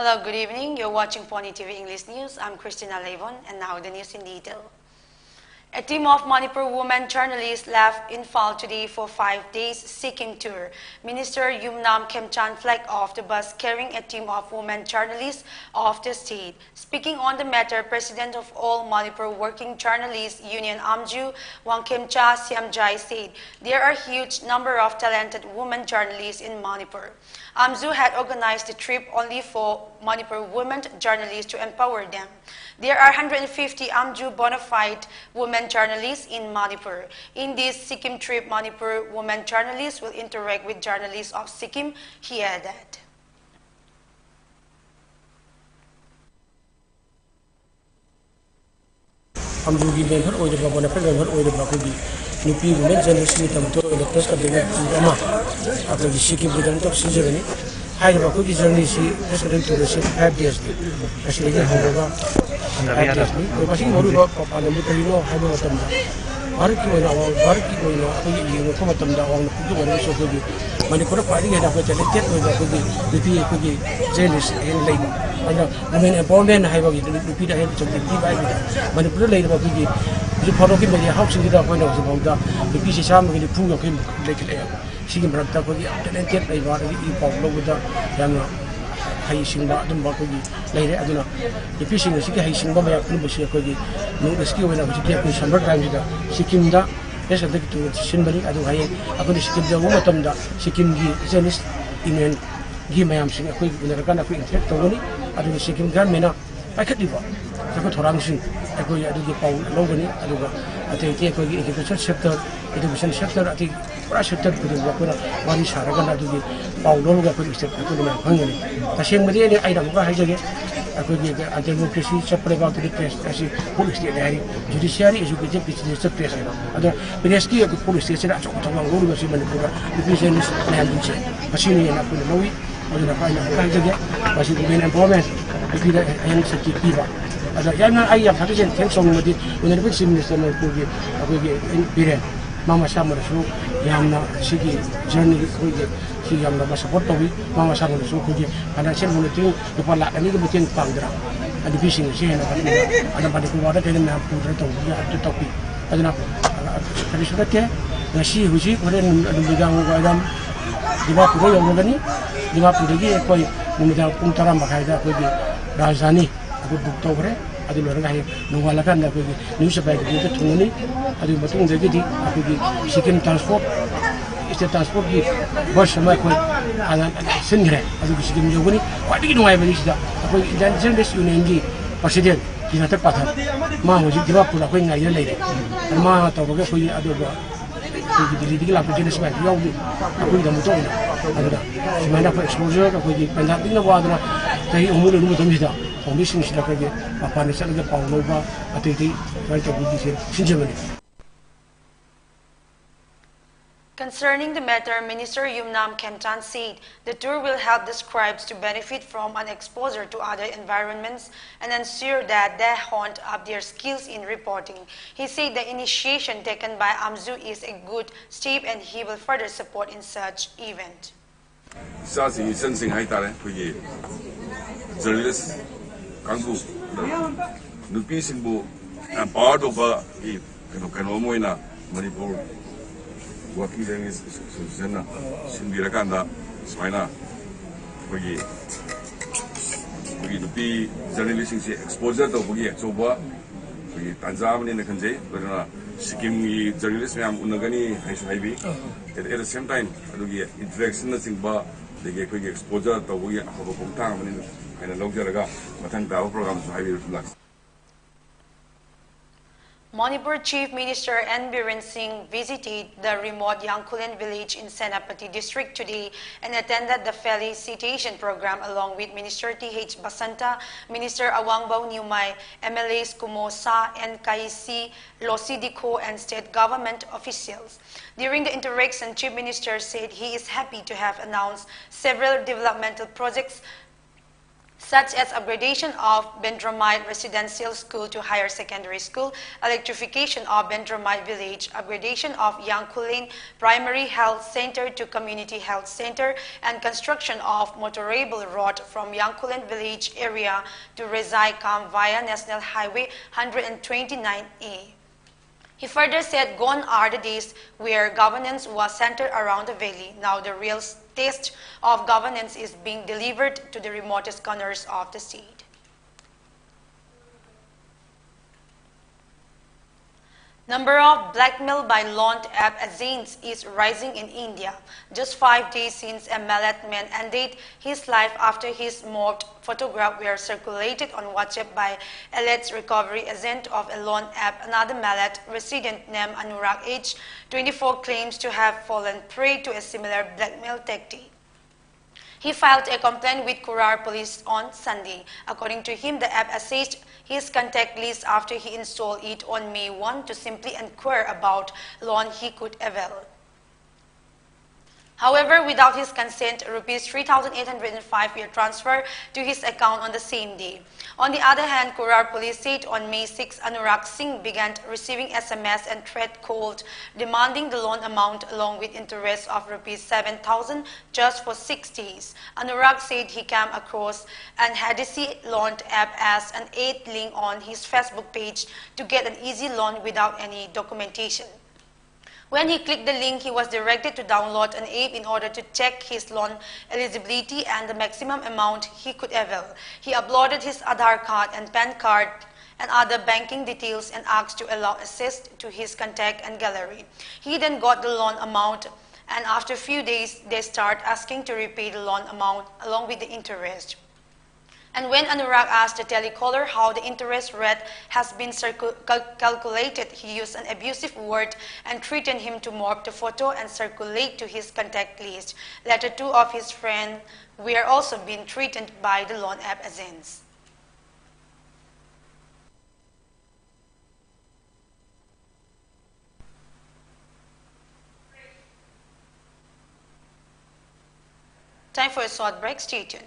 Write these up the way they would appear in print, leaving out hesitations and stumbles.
Hello, good evening. You're watching Pony TV English News. I'm Christina and now the news in detail. A team of Manipur women journalists left Imphal today for 5 days Sikkim tour. Minister Yumnam Khemchan flagged off the bus carrying a team of women journalists of the state. Speaking on the matter, President of all Manipur Working Journalists Union Amju Wangkhemcha Siamjai said there are a huge number of talented women journalists in Manipur. Amju had organized the trip only for Manipur women journalists to empower them. There are 150 Amju bona fide women journalists in Manipur. In this Sikkim trip, Manipur women journalists will interact with journalists of Sikkim, he added. Amju gi member oide ba bona fide member oide ba ko gi nupi women journalist ni tam to the press ka de ama after the Sikkim bidan to sijani hai ba ko gi journalist president to the 5 days actually ga hoga Masih baru pada muka ini ada macam dah. Hari kita ini aku macam dah orang itu orang itu pergi. Manipur party ada apa jadi tiap orang pergi jenis yang lain. Ada women empowerment hai bagi itu dah yang jadi baik. Manipur lain pergi. Jadi kalau kita melihat house kita apa nak sebab dah pergi sesama kita pun kita lagi. Sih kita berada pergi jadi tiap lain ada di Paulo kita yang hay singba dum ba ko gi leire aduna the fishing is ki hay singba ma yakun bu shi ko gi no the skill wala bu ki ko summer time da Sikkim da esa de to sinbari adu hay akun Sikkim da mo tam da Sikkim gi jenis inen gi mayam sing ko gi na kana ko interact to ni adu Sikkim gan mena paket diba ko thorang sing ko adu gi paul lo gani adu ga ate ke ko gi education sector ati pura sector ko diba ko wari sara ga adu gi paul lo ga ko step ko ni ma phangani taseng mari ni ai dam ga hai jage ko gi anti democracy separate about the press asi police ni judiciary education business press adu preski ko police station a chok thang lo ga si man ko business na din che machine ni na ko lowi adu na fa na ka jage basi women empowerment ko da yang saki piba ada yang ai ya phati jen thanks song madi women minister na ko gi biren mama samar su yamna sigi journey ko gi si yamna ba support to bi mama samar su ko gi ana chen mo tin ko pala ani ko tin pangdra adi fishing si na ada pada ko wada tele na pu to ya to topi aduna kali sudah ke nasi huji ko ren adu bigang ko adam diba pu yo ngani diba pu gi ko ni da pung taram ba kai da ko gi rajani aku bukto bre adu lorang hai nungwala kan da ko gi news ba gi to thuni adu matung de gi aku gi Sikkim transport state transport gi bus sama ko ana singre adu gi Sikkim joguni wadi gi nungai bani sida aku dan journalist union gi president gi na ta patha ma ho ji diba pula ko ngai ya leire ma to ko ko adu ba ko gi dili gi la ko journalist ba yo gi aku da muto adu da semana ko exposure ko gi penda ding na wa da tai umur lu muto mi da Commission sila kage apa ni sila kage Paulo ba ati right to be sinjamani. Concerning the matter, Minister Yumnam Khemchan said the tour will help the scribes to benefit from an exposure to other environments and ensure that they hone up their skills in reporting. He said the initiation taken by Amju is a good step and he will further support in such event. Journalists Kangu nupi simbu empowered over the kanomo ina Manipur working is sena simbira kanda smaina kogi nupi journalism se exposure to kogi choba kogi tanjab ni nakanje berna Sikkim journalism am unagani haibi at the same time adugi interaction na singba dege kogi exposure to kogi abo komta mani Manipur Chief Minister N. Biren Singh visited the remote Yangkulen village in Senapati district today and attended the felicitation program along with Minister T.H. Basanta, Minister Awangbaw Nyumay, MLAs Kumosa, and Kaisi Losidiko, and state government officials. During the interaction, Chief Minister said he is happy to have announced several developmental projects such as upgradation of Bendramite Residential School to higher secondary school, electrification of Bendramite Village, upgradation of Yangkulin Primary Health Center to Community Health Center, and construction of motorable road from Yangkulin Village area to Rezai Kam via National Highway 129A. He further said gone are the days where governance was centered around the valley. Now the real taste of governance is being delivered to the remotest corners of the state. Number of blackmail by loan app agents is rising in India. Just 5 days since a Malay man ended his life after his morphed photograph were circulated on WhatsApp by alleged recovery agent of a loan app, another Malay resident named Anurag, age 24, claims to have fallen prey to a similar blackmail tactic. He filed a complaint with Kurar police on Sunday. According to him, the app assessed his contact list after he installed it on May 1 to simply inquire about loan he could avail. However, without his consent, Rs 3,805 were transferred to his account on the same day. On the other hand, Kurar police said on May 6, Anurag Singh began receiving SMS and threat calls demanding the loan amount along with interest of Rs 7,000 just for 6 days. Anurag said he came across an Hadisi loan app as an aid link on his Facebook page to get an easy loan without any documentation. When he clicked the link, he was directed to download an app in order to check his loan eligibility and the maximum amount he could avail. He uploaded his Aadhaar card and PAN card and other banking details and asked to allow access to his contact and gallery. He then got the loan amount, and after a few days, they start asking to repay the loan amount along with the interest. And when Anurag asked the telecaller how the interest rate has been calculated, he used an abusive word and threatened him to morph the photo and circulate to his contact list. Later, 2 of his friends were also being threatened by the loan app agents. Time for a short break. Stay tuned.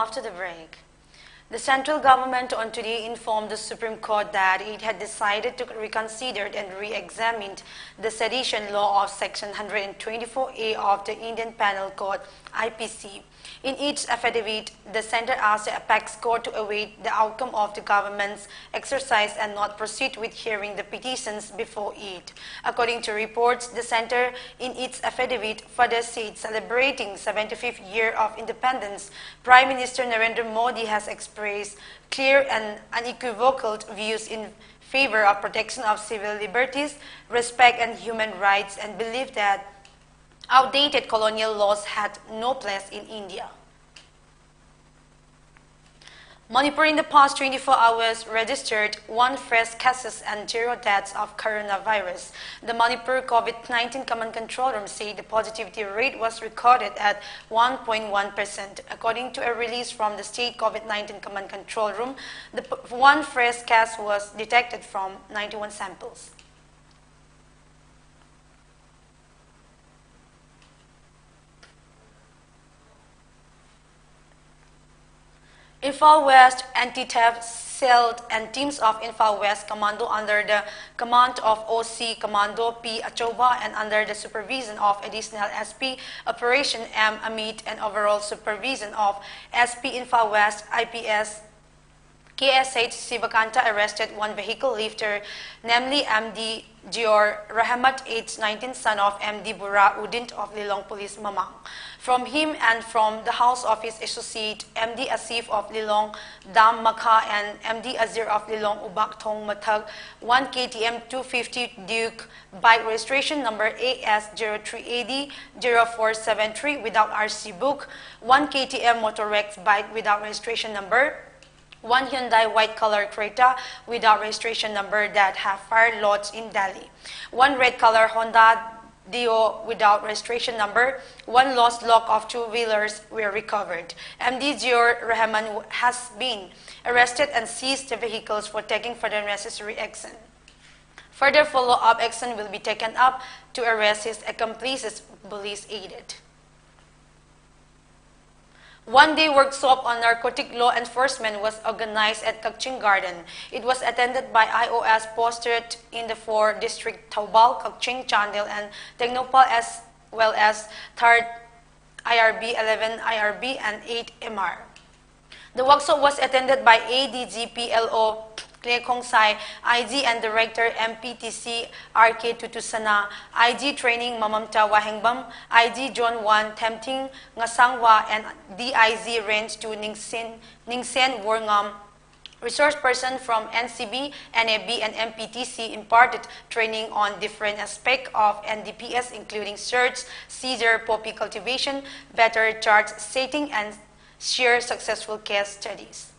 after the break. The central government on today informed the Supreme Court that it had decided to reconsider and re-examine the sedition law of Section 124A of the Indian Penal Code, IPC. In its affidavit, the center asked the apex court to await the outcome of the government's exercise and not proceed with hearing the petitions before it. According to reports, the center in its affidavit further said, celebrating 75th year of independence, Prime Minister Narendra Modi has expressed clear and unequivocal views in favor of protection of civil liberties, respect and human rights, and believed that outdated colonial laws had no place in India. Manipur in the past 24 hours registered 1 fresh cases and 0 deaths of coronavirus. The Manipur COVID-19 Command Control Room said the positivity rate was recorded at 1.1%. According to a release from the State COVID-19 Command Control Room, the 1 fresh case was detected from 91 samples. Imphal West Anti-Theft Cell and teams of Imphal West Commando under the command of OC Commando P. Achoba and under the supervision of Additional SP Operation M. Amit and overall supervision of SP Imphal West IPS KSH Sivakanta arrested 1 vehicle lifter, namely MD Dior Rahmat, age 19, son of MD Bura Udint of Lilong Police Mamang. From him and from the house of his associate, MD Asif of Lilong Dam Makha and MD Azir of Lilong Ubak Thong Mathag, 1 KTM 250 Duke bike registration number AS03AD 0473 without RC book, 1 KTM Motor Rex bike without registration number, 1 Hyundai white color Creta without registration number that have fired lots in Delhi, 1 red color Honda Dio without registration number, 1 lost lock of 2-wheelers were recovered. MD Zior Rahman has been arrested and seized the vehicles for taking further necessary action. Further follow-up action will be taken up to arrest his accomplices, police aided. One-day workshop on narcotic law enforcement was organized at Kakching Garden. It was attended by IOS posted in the 4 district Taubal, Kakching, Chandel, and Technopal, as well as 3rd IRB, 11 IRB, and 8 MR. The workshop was attended by ADGPLO Clay Kongsai, IG and Director MPTC RK Tutusana, IG Training Mamamta Wahengbam, IG John 1 Tempting Ngasangwa, and DIZ Range 2 Ningsen Worngam. Resource person from NCB, NAB, and MPTC imparted training on different aspects of NDPS, including search, seizure, poppy cultivation, better charge setting, and share successful case studies.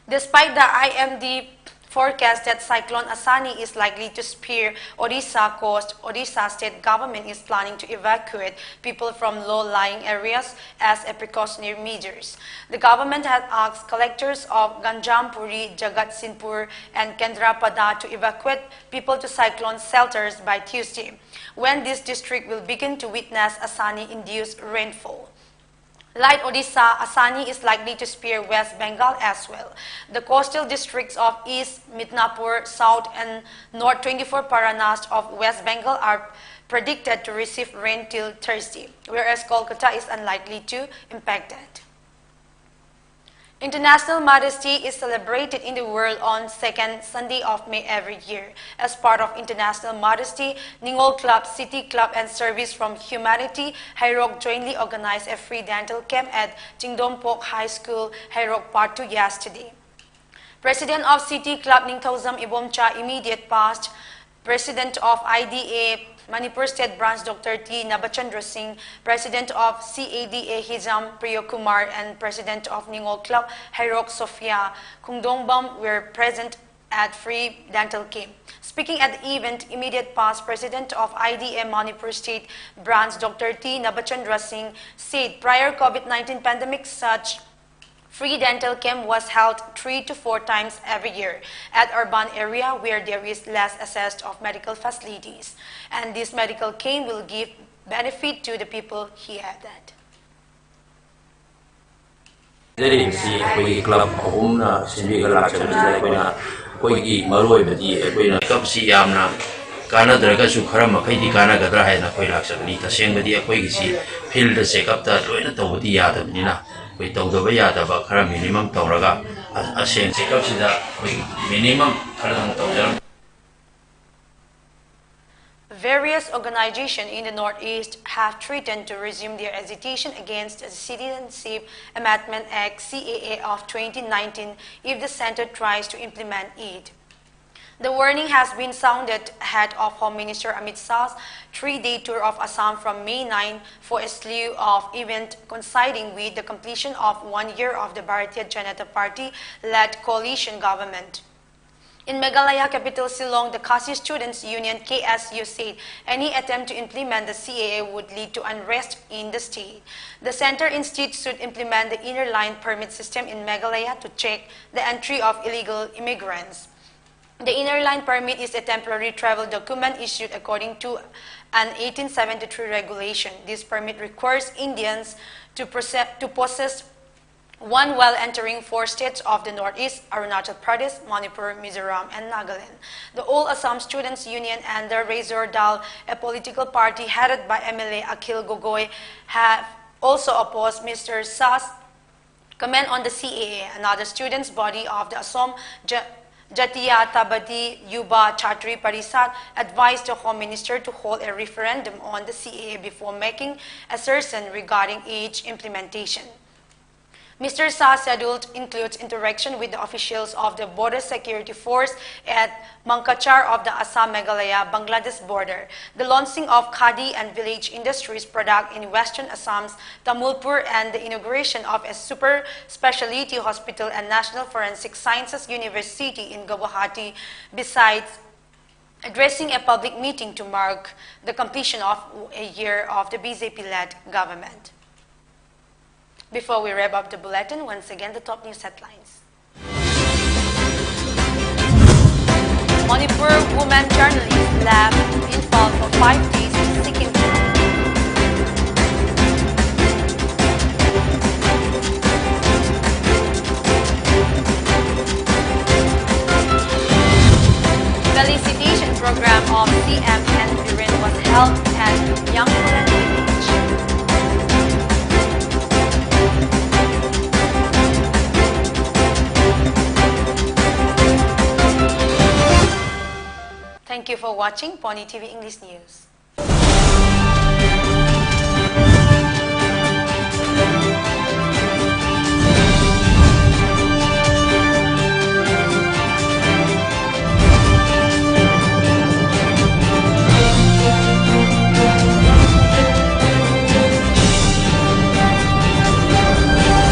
Despite the IMD forecast that Cyclone Asani is likely to spear Odisha coast, Odisha state government is planning to evacuate people from low-lying areas as a precautionary measures. The government has asked collectors of Ganjam, Puri, Jagatsinpur, and Kendrapada to evacuate people to cyclone shelters by Tuesday, when this district will begin to witness Asani-induced rainfall. Like Odisha, Asani is likely to spear West Bengal as well. The coastal districts of East Midnapur, South and North 24 Paranas of West Bengal are predicted to receive rain till Thursday, whereas Kolkata is unlikely to impact it. International Mother's Day is celebrated in the world on 2nd Sunday of May every year. As part of International Mother's Day, Ningol Club, City Club, and Service from Humanity, Hairok jointly organized a free dental camp at Jingdompok High School, Hairok Part 2 yesterday. President of City Club Ningthauzam Ibomcha, immediate past, President of IDA Manipur State Branch Dr. T. Nabachandra Singh, President of CADA Hijam Priyokumar, and President of Ningol Club Hairok Sophia Kungdongbam were present at free dental camp. Speaking at the event, immediate past President of IDA Manipur State Branch Dr. T. Nabachandra Singh said prior COVID-19 pandemic such free dental camp was held 3 to 4 times every year at urban area where there is less access of medical facilities. And this medical camp will give benefit to the people, he added. Club home Sinviga Koigi Maroi Badi, Kapsi Yamna, Kana Dragasu Karama Kaiti Kana Gadra and Akoilak Nita Sengadi Akoigi, Hill the Sekap that Tawadi Yadam Nina, we told the Vayada Bakara minimum Toraga, a saying Sekapsida, minimum Karan. Various organizations in the Northeast have threatened to resume their agitation against the Citizenship Amendment Act (CAA) of 2019 if the center tries to implement it. The warning has been sounded ahead of Home Minister Amit Shah's 3-day tour of Assam from May 9 for a slew of events coinciding with the completion of 1 year of the Bharatiya Janata Party-led coalition government. In Meghalaya capital Shillong, the Khasi Students Union KSU said any attempt to implement the CAA would lead to unrest in the state. The center instead should implement the inner line permit system in Meghalaya to check the entry of illegal immigrants. The inner line permit is a temporary travel document issued according to an 1873 regulation. This permit requires Indians to possess one while entering 4 states of the Northeast: Arunachal Pradesh, Manipur, Mizoram, and Nagaland. The All Assam Students Union and the Razor Dal, a political party headed by MLA Akhil Gogoi, have also opposed Mr. Shah's comment on the CAA. Another students' body of the Assam Jatiyatabadi Yuba Chhatri Parishad advised the Home Minister to hold a referendum on the CAA before making assertion regarding its implementation. Mr. Shah's schedule includes interaction with the officials of the Border Security Force at Mankachar of the Assam-Meghalaya-Bangladesh border, the launching of Khadi and village industries product in Western Assam's Tamulpur, and the inauguration of a super specialty hospital and National Forensic Sciences University in Guwahati, besides addressing a public meeting to mark the completion of a year of the BJP-led government. Before we wrap up the bulletin, once again the top news headlines. Manipur woman journalist left in fall for 5 days seeking felicitation program of CM and Viren was held at Yangpulan Village. Thank you for watching Pony TV English News.